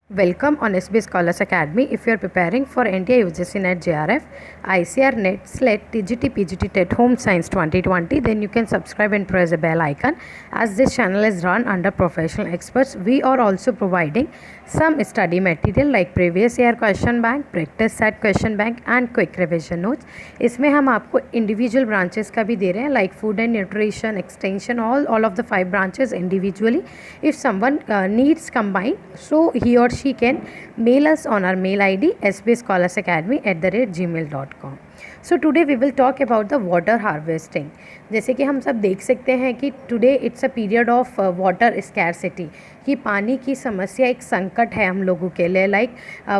Welcome on SB Scholars Academy. If you are preparing for NTI UGC NET JRF, ICR NET SLET TGT PGT TET Home Science 2020, then you can subscribe and press the bell icon. As this channel is run under professional experts, we are also providing some study material like previous year question bank, practice set question bank and quick revision notes. इसमें हम आपको individual branches का भी दे रहे हैं like food and nutrition, extension, all of the 5 branches individually. If someone needs combined, so he or she can mail us on our mail ID sbscholarsacademy@gmail.com. So today we will talk about the water harvesting. जैसे कि हम सब देख सकते हैं कि today it's a period of water scarcity, कि पानी की समस्या एक संकट है हम लोगों के लिए. लाइक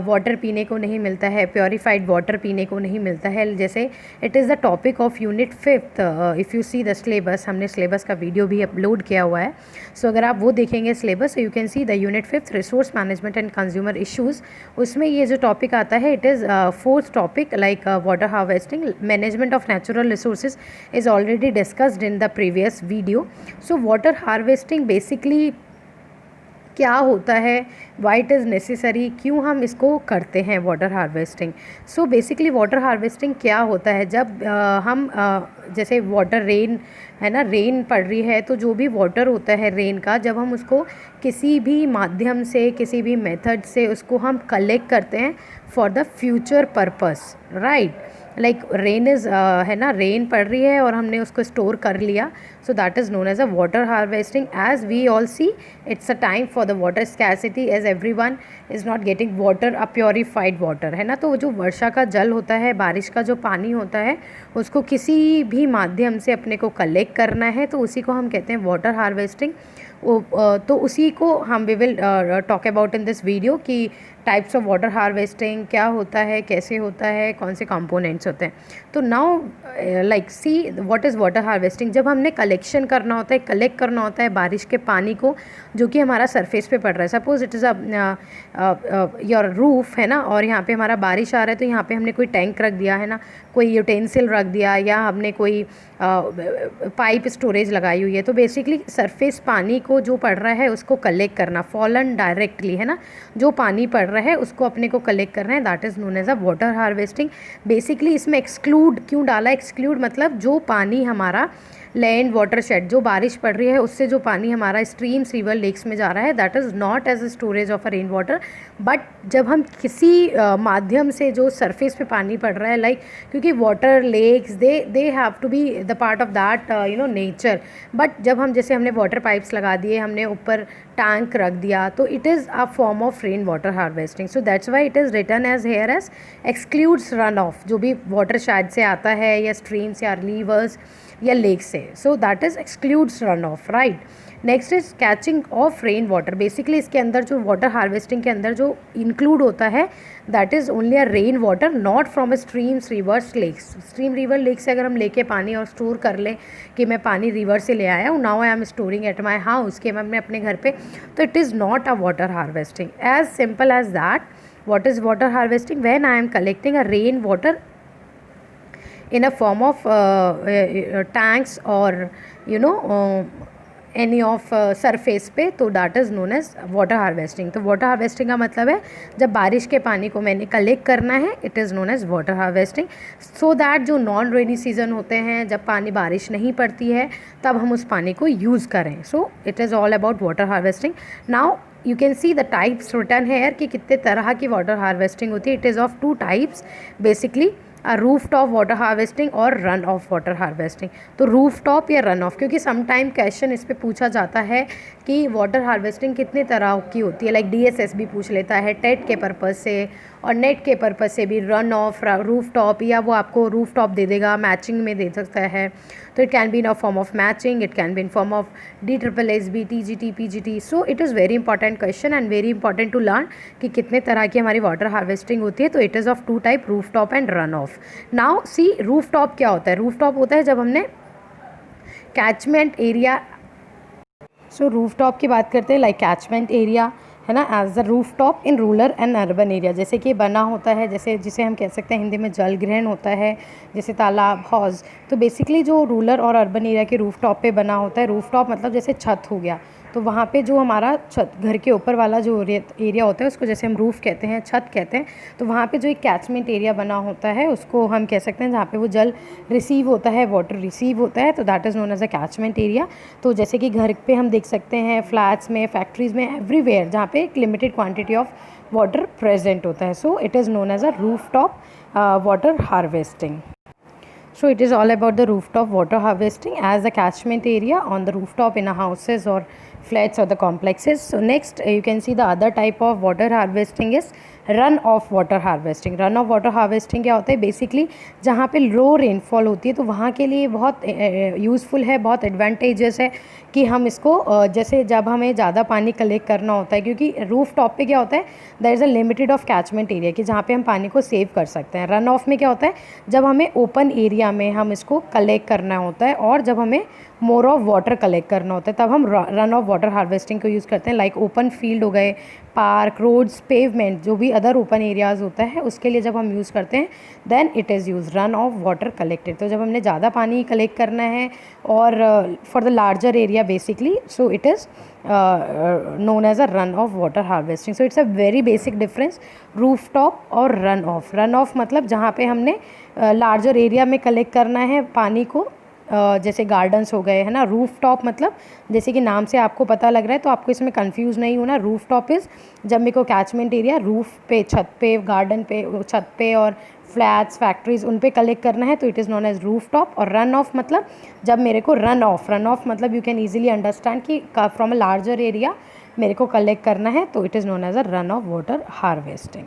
वाटर पीने को नहीं मिलता है, प्योरीफाइड वाटर पीने को नहीं मिलता है. जैसे it is the topic of unit 5th. If you see the syllabus, हमने सिलेबस का वीडियो भी अपलोड किया हुआ है. सो अगर आप वो देखेंगे syllabus, you can see the unit 5th resource management and consumer issues. उसमें ये जो टॉपिक आता है it is 4th topic like water harvesting, management of natural resources is already discussed in the previous video. So water harvesting basically क्या होता है, Y it is necessary, क्यों हम इसको करते हैं water harvesting. So basically water harvesting क्या होता है, जब हम जैसे वाटर रेन है ना, रेन पड़ रही है तो जो भी वाटर होता है रेन का, जब हम उसको किसी भी माध्यम से, किसी भी मेथड से उसको हम कलेक्ट करते हैं for the future purpose, right. Like rain is है ना, रेन पड़ रही है और हमने उसको स्टोर कर लिया, so that is known as a water harvesting. As we all see it's a time for the water scarcity as everyone is not getting water, a purified water है ना. तो जो वर्षा का जल होता है, बारिश का जो पानी होता है, उसको किसी भी माध्यम से अपने को कलेक्ट करना है, तो उसी को हम कहते हैं वाटर हार्वेस्टिंग. तो उसी को हम we will talk about in this video कि टाइप्स ऑफ वाटर हार्वेस्टिंग क्या होता है, कैसे होता है, कौन से कंपोनेंट्स होते हैं. तो now like see what is water harvesting. जब हमने कलेक्शन करना होता है, कलेक्ट करना होता है बारिश के पानी को जो कि हमारा सरफेस पे पड़ रहा है. Suppose it is a your roof है ना, और यहाँ पे हमारा बारिश आ रहा है, तो यहाँ पे हमने कोई टैंक रख दिया है ना, कोई यूटेंसिल रख दिया, या हमने कोई पाइप स्टोरेज लगाई हुई है. तो बेसिकली सरफेस पानी को जो पड़ रहा है उसको कलेक्ट करना, फॉलन डायरेक्टली है ना, जो पानी पड़ रहा है उसको अपने को कलेक्ट करना है, that is known as a water harvesting. Basically इसमें एक्सक्लूड क्यों डाला, एक्सक्लूड मतलब जो पानी हमारा लैंड वाटर शेड, जो बारिश पड़ रही है उससे जो पानी हमारा स्ट्रीम्स, रिवर, लेक्स में जा रहा है, that is not as a storage of a rain water. But जब हम किसी माध्यम से जो सरफेस पे पानी पड़ रहा है, लाइक क्योंकि water, lakes, they have to be the part of that nature. But जब हम जैसे हमने वाटर पाइप्स लगा दिए, हमने ऊपर टैंक रख दिया, तो it is a form of rain water harvesting. So that's why it is written as here as excludes run off, जो भी वाटर शायद से आता है या स्ट्रीम्स या रिवर्स या लेक से. सो that is excludes run of, right. Next is catching of rain water. Basically इसके अंदर जो वाटर हार्वेस्टिंग के अंदर जो इंक्लूड होता है, that is only a rain water, not from streams, rivers, lakes. Stream, river, lake से अगर हम लेके पानी और स्टोर कर लें कि मैं पानी रिवर से ले आया हूँ, now I am storing at my house, कि मैं अपने घर पे, तो it is not a water harvesting. As simple as that. what is water harvesting? When I am collecting a rain water in a form of tanks or any of surface पे, तो that is known as water harvesting. तो water harvesting का मतलब है जब बारिश के पानी को मैंने कलेक्ट करना है, it is known as water harvesting. So that जो नॉन रेनी सीजन होते हैं, जब पानी बारिश नहीं पड़ती है, तब हम उस पानी को यूज़ करें. So it is all about water harvesting. Now you can see the types written here कि कितने तरह की वाटर हार्वेस्टिंग होती है. It is of 2 types basically, roof top water harvesting और रन ऑफ वाटर हार्वेस्टिंग. तो roof top या run off, क्योंकि सम टाइम क्वेश्चन इस पे पूछा जाता है कि वाटर हार्वेस्टिंग कितने तरह की होती है. लाइक डीएसएस भी पूछ लेता है टेट के पर्पज़ से और नेट के पर्पज़ से भी, रन ऑफ, रूफ टॉप, या वो आपको रूफ टॉप दे देगा, मैचिंग में दे सकता है. तो it can be in a form of matching, it can be in form of DSSB, TGT, PGT. So it is very important question and very important to learn कि कितने तरह की हमारी वाटर हार्वेस्टिंग होती है. तो it is of 2 type, roof top and run off. Now see roof top क्या होता है. रूफ टॉप होता है जब हमने catchment area, so roof top की बात करते हैं लाइक कैचमेंट एरिया है ना, as the roof top in rural and urban area. जैसे कि बना होता है, जैसे जिसे हम कह सकते हैं हिंदी में जल ग्रहण होता है, जैसे तालाब, हौज. तो बेसिकली जो रूरल और अर्बन एरिया के रूफ टॉप पे बना होता है, रूफ टॉप मतलब जैसे छत हो गया, तो वहाँ पे जो हमारा छत, घर के ऊपर वाला जो एरिया होता है उसको जैसे हम रूफ़ कहते हैं, छत कहते हैं, तो वहाँ पे जो एक कैचमेंट एरिया बना होता है उसको हम कह सकते हैं जहाँ पे वो जल रिसीव होता है, वाटर रिसीव होता है, तो that is known as a catchment area. तो जैसे कि घर पे हम देख सकते हैं, फ्लैट्स में, फैक्ट्रीज़ में, एवरीवेयर जहाँ पे एक limited quantity of water present होता है, so it is known as a roof top water harvesting. So it is all about the rooftop water harvesting as a catchment area on the rooftop in a houses or flats or the complexes. So next you can see the other type of water harvesting is run off water harvesting. Run off water harvesting क्या होता है? Basically जहाँ पे लो rainfall होती है तो वहाँ के लिए बहुत यूज़फुल है, बहुत एडवांटेजेस है कि हम इसको जैसे जब हमें ज़्यादा पानी कलेक्ट करना होता है, क्योंकि रूफ टॉप पे क्या होता है, there is a limited of catchment area कि जहाँ पे हम पानी को सेव कर सकते हैं. रन ऑफ में क्या होता है? जब हमें ओपन एरिया में हम इसको कलेक्ट करना होता है और जब हमें मोर ऑफ वाटर कलेक्ट करना होता है तब हम रन ऑफ वाटर हार्वेस्टिंग को यूज़ करते हैं. लाइक ओपन फील्ड हो गए, पार्क, रोड्स, पेवमेंट, जो भी अदर ओपन एरियाज़ होता है उसके लिए जब हम यूज़ करते हैं then it is use run off water collected. तो जब हमने ज़्यादा पानी कलेक्ट करना है और for the larger area basically, so it is known as a run off water harvesting. So it's a very basic difference rooftop और run off. run off मतलब जहाँ पे हमने लार्जर एरिया में कलेक्ट करना है पानी को, जैसे गार्डन्स हो गए, है ना. रूफ टॉप मतलब जैसे कि नाम से आपको पता लग रहा है तो आपको इसमें कंफ्यूज नहीं होना. रूफ टॉप इज़ जब मेरे को कैचमेंट एरिया रूफ पे, छत पे, गार्डन पे, छत पे और फ्लैट्स, फैक्ट्रीज उन पे कलेक्ट करना है तो it is known as roof top. और रन ऑफ मतलब जब मेरे को रन ऑफ मतलब यू कैन ईजिली अंडरस्टैंड कि फ्रॉम अ लार्जर एरिया मेरे को कलेक्ट करना है तो it is known as a run off water harvesting.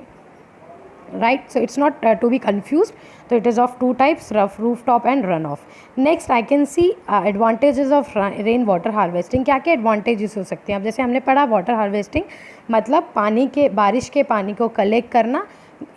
Right, so it's not to be confused. So it is of two types, rough rooftop and runoff. Next I can see advantages of rain water harvesting. क्या क्या advantages हो सकते हैं? अब जैसे हमने पढ़ा water harvesting मतलब पानी के, बारिश के पानी को कलेक्ट करना,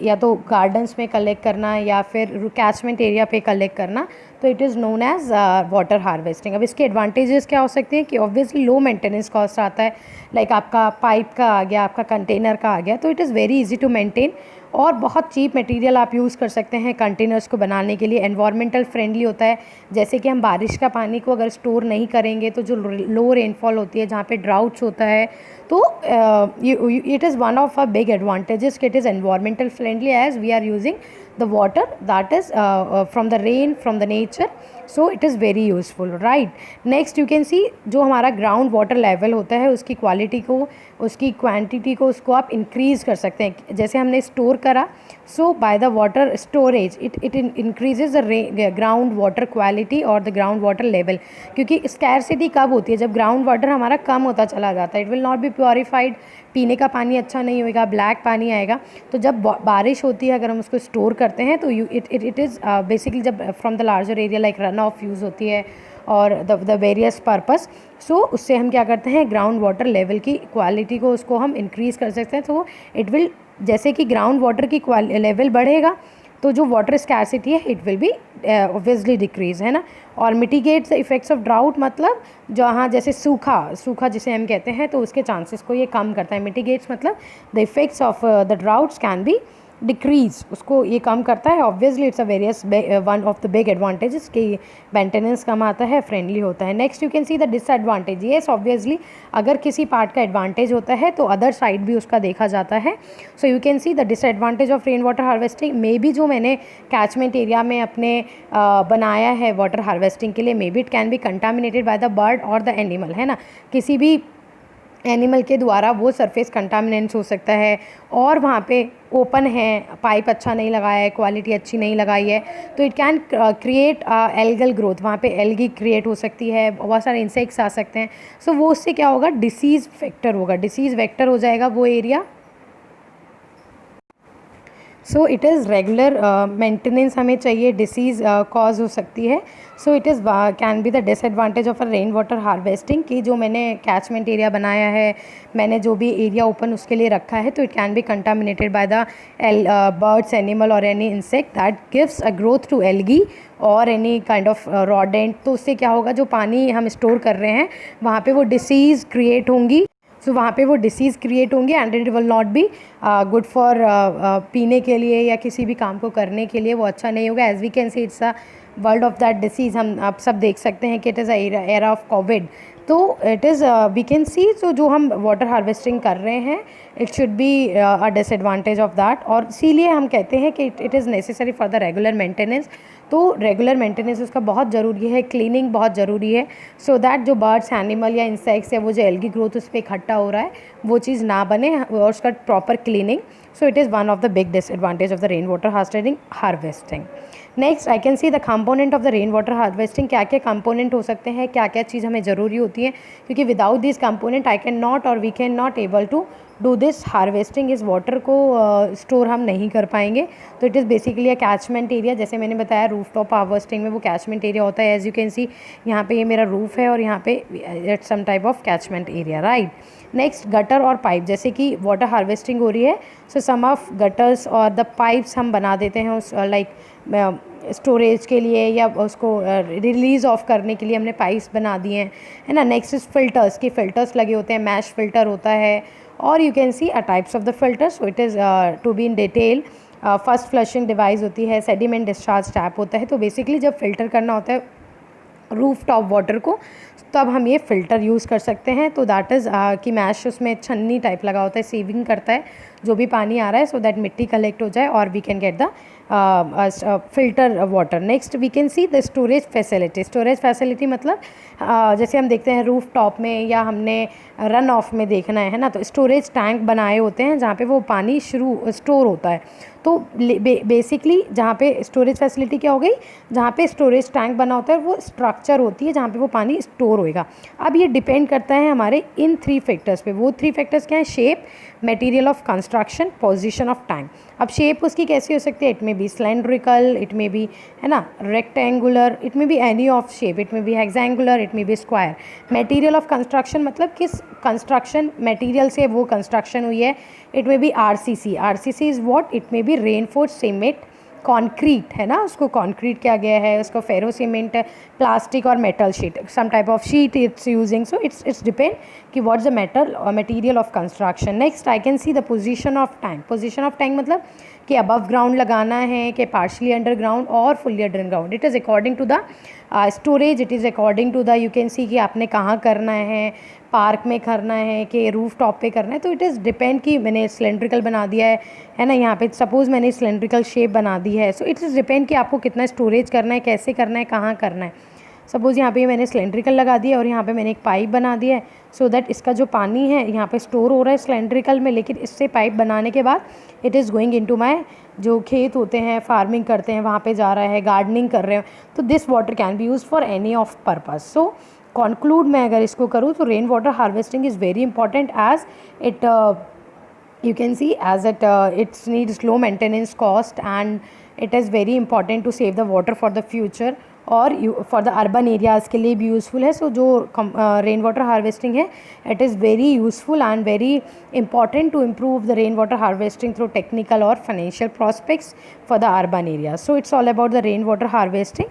या तो गार्डन्स में कलेक्ट करना या फिर कैचमेंट एरिया पे कलेक्ट करना, तो it is known as water harvesting. अब इसके एडवांटेजेस क्या हो सकते हैं कि ऑब्वियसली लो मेंटेनेंस कॉस्ट आता है. लाइक आपका पाइप का आ गया, आपका कंटेनर का आ गया, तो it is very easy to maintain और बहुत चीप मटेरियल आप यूज़ कर सकते हैं कंटेनर्स को बनाने के लिए. एनवायरमेंटल फ्रेंडली होता है. जैसे कि हम बारिश का पानी को अगर स्टोर नहीं करेंगे तो जो लो रेनफॉल होती है, जहाँ पे ड्राउट्स होता है, तो it is one of a big advantages कि it is environmental friendly as we are using the water that is from the rain, from the nature, so it is very useful, right. Next you can see जो हमारा ground water level होता है उसकी quality को, उसकी quantity को, उसको आप इंक्रीज़ कर सकते हैं. जैसे हमने स्टोर करा, so by the water storage it increases the ground water quality और द ग्राउंड वाटर लेवल. क्योंकि स्कैरसिटी कब होती है? जब ग्राउंड वाटर हमारा कम होता चला जाता है. It will not be purified, पीने का पानी अच्छा नहीं होगा, ब्लैक पानी आएगा. तो जब बारिश होती है अगर हम उसको स्टोर करते हैं तो इट इज़ बेसिकली जब from the larger area like run of use होती है और द वेरियस पर्पस, सो उससे हम क्या करते हैं ग्राउंड वाटर लेवल की क्वालिटी को, उसको हम इंक्रीज़ कर सकते हैं. तो इट विल, जैसे कि ग्राउंड वाटर की लेवल बढ़ेगा तो जो वाटर स्कैरसिटी है it will be obviously decrease, है ना. और mitigates the effects of drought मतलब जहाँ जैसे सूखा जिसे हम कहते हैं तो उसके चांसेस को ये कम करता है. मिटिगेट्स मतलब the effects of the droughts can be decrease, उसको ये कम करता है. Obviously it's a various one of the big advantages कि मेंटेनेंस कम आता है, फ्रेंडली होता है. Next you can see the disadvantage. Yes, obviously अगर किसी पार्ट का एडवांटेज होता है तो अदर साइड भी उसका देखा जाता है. So you can see the disadvantage of rain water harvesting. May be जो मैंने कैचमेंट एरिया में अपने बनाया है वाटर हार्वेस्टिंग के लिए, may be it can be contaminated by the bird और द एनिमल, है ना. किसी भी एनिमल के द्वारा वो सरफेस कंटामिनेंट्स हो सकता है और वहाँ पे ओपन है, पाइप अच्छा नहीं लगाया है, क्वालिटी अच्छी नहीं लगाई है, तो it can create algal growth. वहाँ पे एल्गी क्रिएट हो सकती है, बहुत सारे इंसेक्ट्स आ सकते हैं. सो वो उससे क्या होगा, डिसीज़ वेक्टर होगा, डिसीज़ वेक्टर हो जाएगा वो area. So it is regular maintenance हमें चाहिए, डिसीज़ कॉज हो सकती है. So it is can be the disadvantage of a rain water harvesting कि जो मैंने कैचमेंट एरिया बनाया है, मैंने जो भी एरिया ओपन उसके लिए रखा है, तो it can be contaminated by the birds, animal और any insect that gives a growth to algae और एनी काइंड ऑफ रॉडेंट. तो उससे क्या होगा, जो पानी हम स्टोर कर रहे हैं वहाँ पे वो डिसीज़ क्रिएट होंगी. सो वहाँ पे वो डिसीज़ क्रिएट होंगे and it will not be good for पीने के लिए या किसी भी काम को करने के लिए वो अच्छा नहीं होगा. As we can see it's a world of that disease. हम आप सब देख सकते हैं कि it is a era of covid. तो it is we can see, so जो हम वाटर हार्वेस्टिंग कर रहे हैं it should be a disadvantage of that, और इसीलिए हम कहते हैं कि it is necessary for the regular maintenance. तो रेगुलर मेंटेनेंस उसका बहुत ज़रूरी है, क्लीनिंग बहुत ज़रूरी है, सो दैट जो बर्ड्स, एनिमल या इंसेक्ट्स या वो जो एल्गी ग्रोथ उस पर इकट्ठा हो रहा है वो चीज़ ना बने, और उसका proper cleaning. So it is one of the big disadvantage of the rain water harvesting. Next I can see the component of the rain water harvesting, क्या क्या कंपोनेंट हो सकते हैं, क्या क्या चीज़ हमें ज़रूरी होती है, क्योंकि without this component I can not और we can not able to do this harvesting. इस वाटर को स्टोर हम नहीं कर पाएंगे। तो it is basically a catchment area, जैसे मैंने बताया रूफ टॉप हार्वेस्टिंग में वो कैचमेंट एरिया होता है। एज यू कैन सी यहाँ पे ये मेरा रूफ है और यहाँ पे it's some type of catchment area, right. Next gutter और पाइप, जैसे कि वाटर हार्वेस्टिंग हो रही है, सो सम ऑफ गटर्स और द पाइप्स हम बना देते हैं उस लाइक स्टोरेज के लिए या उसको रिलीज़ ऑफ करने के लिए हमने पाइप्स बना दिए हैं, है ना। नेक्स्ट इज फिल्टर्स, की फिल्टर्स लगे होते हैं, मैश फिल्टर होता है, और you can see a types of the filters, so it is to be in detail. First flushing device होती है, सेडिमेंट डिस्चार्ज टैप होता है। तो बेसिकली जब फिल्टर करना होता है रूफ टॉप वाटर को, तब हम ये फ़िल्टर यूज़ कर सकते हैं। तो दैट इज़ कि मैश उसमें छन्नी टाइप लगा होता है, सेविंग करता है जो भी पानी आ रहा है, सो दैट मिट्टी कलेक्ट हो जाए और we can get the filter water. Next we can see the storage facility. Storage facility मतलब जैसे हम देखते हैं रूफ टॉप में या हमने रन ऑफ में देखना है ना, तो स्टोरेज टैंक बनाए होते हैं जहाँ पे वो पानी स्टोर होता है। तो बेसिकली जहाँ पे स्टोरेज फैसिलिटी क्या हो गई, जहाँ पे स्टोरेज टैंक बना होता है वो स्ट्रक्चर होती है जहाँ पे वो पानी स्टोर होएगा। अब ये डिपेंड करता है हमारे इन 3 फैक्टर्स पे। वो 3 फैक्टर्स क्या हैं, shape, material of construction, position of tank. अब शेप उसकी कैसी हो सकती है, it may be cylindrical, it may be, है ना, rectangular, it may be any of shape, it may be hexangular, it may be square. Material of construction मतलब किस कंस्ट्रक्शन मटेरियल से वो कंस्ट्रक्शन हुई है, it may be RCC. RCC is what, it may be reinforced cement concrete, है ना, उसको concrete किया गया है, उसको फेरो सीमेंट, प्लास्टिक और metal sheet, some type of sheet it's using. So it's depend कि व्हाट्स द मेटल और material of construction. Next I can see the position of tank. Position of tank मतलब कि above ground लगाना है कि partially underground और fully underground. It is according to the storage, it is according to the, you can see कि आपने कहाँ करना है, पार्क में करना है कि रूफ टॉप पे करना है। तो इट इज़ डिपेंड कि मैंने सिलेंड्रिकल बना दिया है ना, यहाँ पे सपोज़ मैंने सिलेंड्रिकल शेप बना दी है। सो इट इज़ डिपेंड कि आपको कितना स्टोरेज करना है, कैसे करना है, कहाँ करना है। सपोज़ यहाँ पे मैंने सिलेंड्रिकल लगा दिया और यहाँ पे मैंने एक पाइप बना दिया है, सो दैट इसका जो पानी है यहाँ पे स्टोर हो रहा है सिलेंड्रिकल में, लेकिन इससे पाइप बनाने के बाद it is going into my जो खेत होते हैं, फार्मिंग करते हैं, वहाँ पे जा रहा है, गार्डनिंग कर रहे हैं। तो this water can be use for any of purpose. So conclude मैं अगर इसको करूँ तो rain water harvesting is very important as it you can see as it needs low maintenance cost, and it is very important to save the water for the future, और for the urban areas के लिए भी useful है। So जो rain water harvesting है it is very useful and very important to improve the rain water harvesting through technical or financial prospects for the urban areas. So it's all about the rain water harvesting.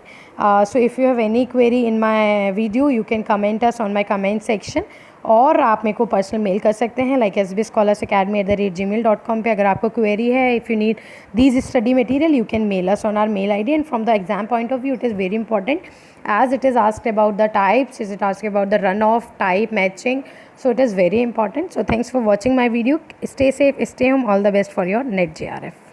So if you have any query in my video you can comment us on my comment section, और आप मेरे को personal mail कर सकते हैं like sbscholaracademy@gmail.com पे। अगर आपको क्वेरी है, if you need these study material you can mail us on our mail ID, and from the exam point of view it is very important as it is asked about the types, is it asked about the runoff, type, matching, so it is very important. So thanks for watching my video. Stay safe, stay home, all the best for your NET JRF.